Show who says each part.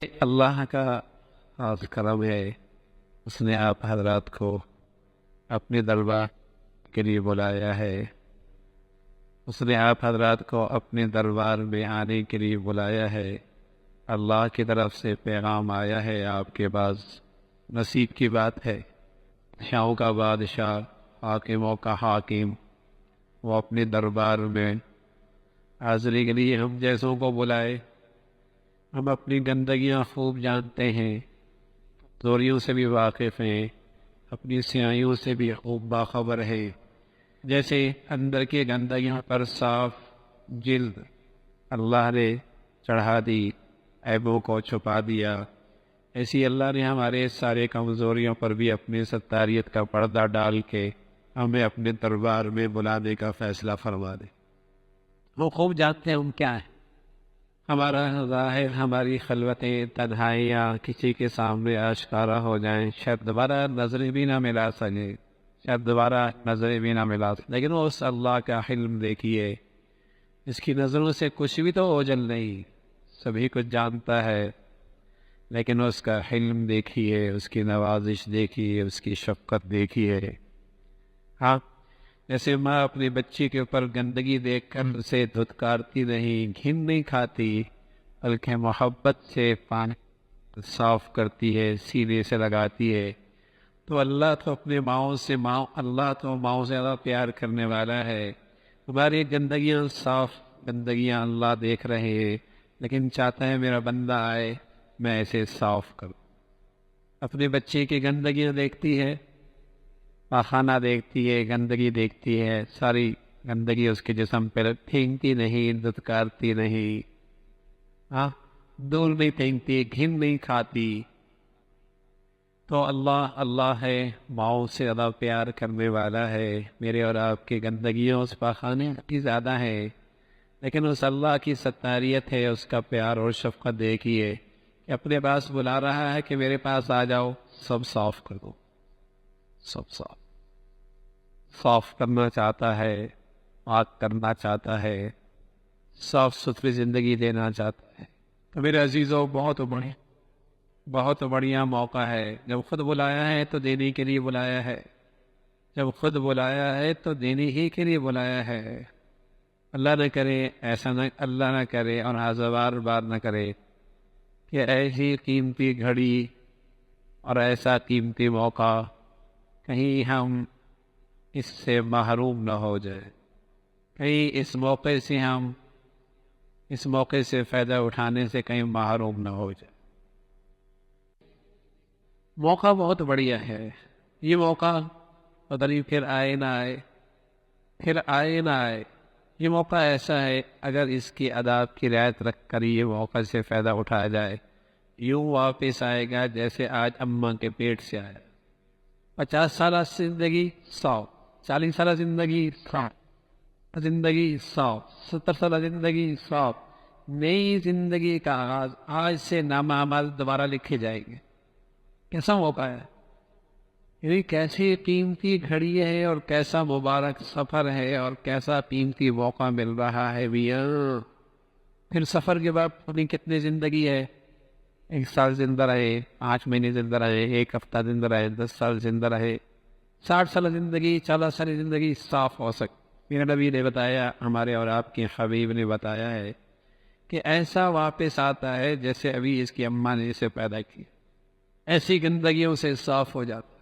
Speaker 1: اللہ کا خاص کرم ہے، اس نے آپ حضرات کو اپنے دربار کے لیے بلایا ہے، اس نے آپ حضرات کو اپنے دربار میں آنے کے لیے بلایا ہے۔ اللہ کی طرف سے پیغام آیا ہے آپ کے پاس، نصیب کی بات ہے۔ شاہوں کا بادشاہ، حاکموں کا حاکم، وہ اپنے دربار میں حاضری کے لیے ہم جیسوں کو بلائے۔ ہم اپنی گندگیاں خوب جانتے ہیں، زوریوں سے بھی واقف ہیں، اپنی سیاہیوں سے بھی خوب باخبر ہیں۔ جیسے اندر کی گندگیوں پر صاف جلد اللہ نے چڑھا دی، عیبوں کو چھپا دیا، ایسی اللہ نے ہمارے سارے کمزوریوں پر بھی اپنی ستاریت کا پردہ ڈال کے ہمیں اپنے دربار میں بلانے کا فیصلہ فرما دے۔ وہ خوب جانتے ہیں ہم کیا ہیں۔ ہمارا ظاہر، ہماری خلوتیں، تنہائیاں کسی کے سامنے آشکارا ہو جائیں، شاید دوبارہ نظریں بھی نہ ملا سکیں، شاید دوبارہ نظریں بھی نہ ملا سکیں، لیکن اس اللہ کا حلم دیکھیے، اس کی نظروں سے کچھ بھی تو اوجھل نہیں، سبھی کچھ جانتا ہے، لیکن اس کا حلم دیکھیے، اس کی نوازش دیکھیے، اس کی شفقت دیکھیے۔ ہاں، جیسے ماں اپنی بچی کے اوپر گندگی دیکھ کر اسے دھتکارتی نہیں، گھن نہیں کھاتی، بلکہ محبت سے پانی صاف کرتی ہے، سینے سے لگاتی ہے، تو اللہ تو اپنے ماؤں سے اللہ تو ماؤں سے زیادہ پیار کرنے والا ہے۔ ہماری گندگیاں، صاف گندگیاں اللہ دیکھ رہے ہیں، لیکن چاہتا ہے میرا بندہ آئے، میں اسے صاف کروں۔ اپنے بچے کی گندگیاں دیکھتی ہے، پاخانہ دیکھتی ہے، گندگی دیکھتی ہے، ساری گندگی اس کے جسم پہ پھینکتی نہیں، دھتکارتی نہیں، ہاں، دور نہیں پھینکتی، گھن نہیں کھاتی۔ تو اللہ ہے، ماؤں سے زیادہ پیار کرنے والا ہے۔ میرے اور آپ کی گندگیوں اس پاخانے کی زیادہ ہے، لیکن اس اللہ کی ستاریت ہے، اس کا پیار اور شفقت دیکھیے کہ اپنے پاس بلا رہا ہے کہ میرے پاس آ جاؤ، سب صاف کر دو، سب صاف کرنا چاہتا ہے، پاک کرنا چاہتا ہے، صاف ستھری زندگی دینا چاہتا ہے۔ تو میرے عزیزوں، بہت بڑھیا موقع ہے، جب خود بلایا ہے تو دینے کے لیے بلایا ہے، جب خود بلایا ہے تو دینے ہی کے لیے بلایا ہے۔ اللہ نہ کرے ایسا، نہ اللہ نہ کرے اور ہزار بار نہ کرے کہ ایسی قیمتی گھڑی اور ایسا قیمتی موقع کہیں ہم اس سے محروم نہ ہو جائے، کہیں اس موقع سے فائدہ اٹھانے سے کہیں محروم نہ ہو جائے۔ موقع بہت بڑھیا ہے، یہ موقع پتہ نہیں پھر آئے نہ آئے، پھر آئے نہ آئے۔ یہ موقع ایسا ہے، اگر اس کی آداب کی رعایت رکھ کر یہ موقع سے فائدہ اٹھایا جائے، یوں واپس آئے گا جیسے آج اماں کے پیٹ سے آیا۔ 50 سالہ زندگی 100، 40 سالہ زندگی 100، 70 سالہ زندگی 100، نئی زندگی کا آغاز آج سے نامہ اعمال دوبارہ لکھے جائیں گے۔ کیسا موقع ہے، یعنی کیسی قیمتی گھڑی ہے اور کیسا مبارک سفر ہے اور کیسا قیمتی موقع مل رہا ہے میاں۔ پھر سفر کے بعد اپنی کتنی زندگی ہے، 1 سال زندہ رہے، 8 مہینے زندہ رہے، 1 ہفتہ زندہ رہے، 10 سال زندہ رہے، 60 سال زندگی، 40 سال زندگی صاف ہو سکتی۔ میرے نبی نے بتایا، ہمارے اور آپ کے حبیب نے بتایا ہے کہ ایسا واپس آتا ہے جیسے ابھی اس کی اماں نے اسے پیدا کیا، ایسی گندگیوں سے صاف ہو جاتا ہے۔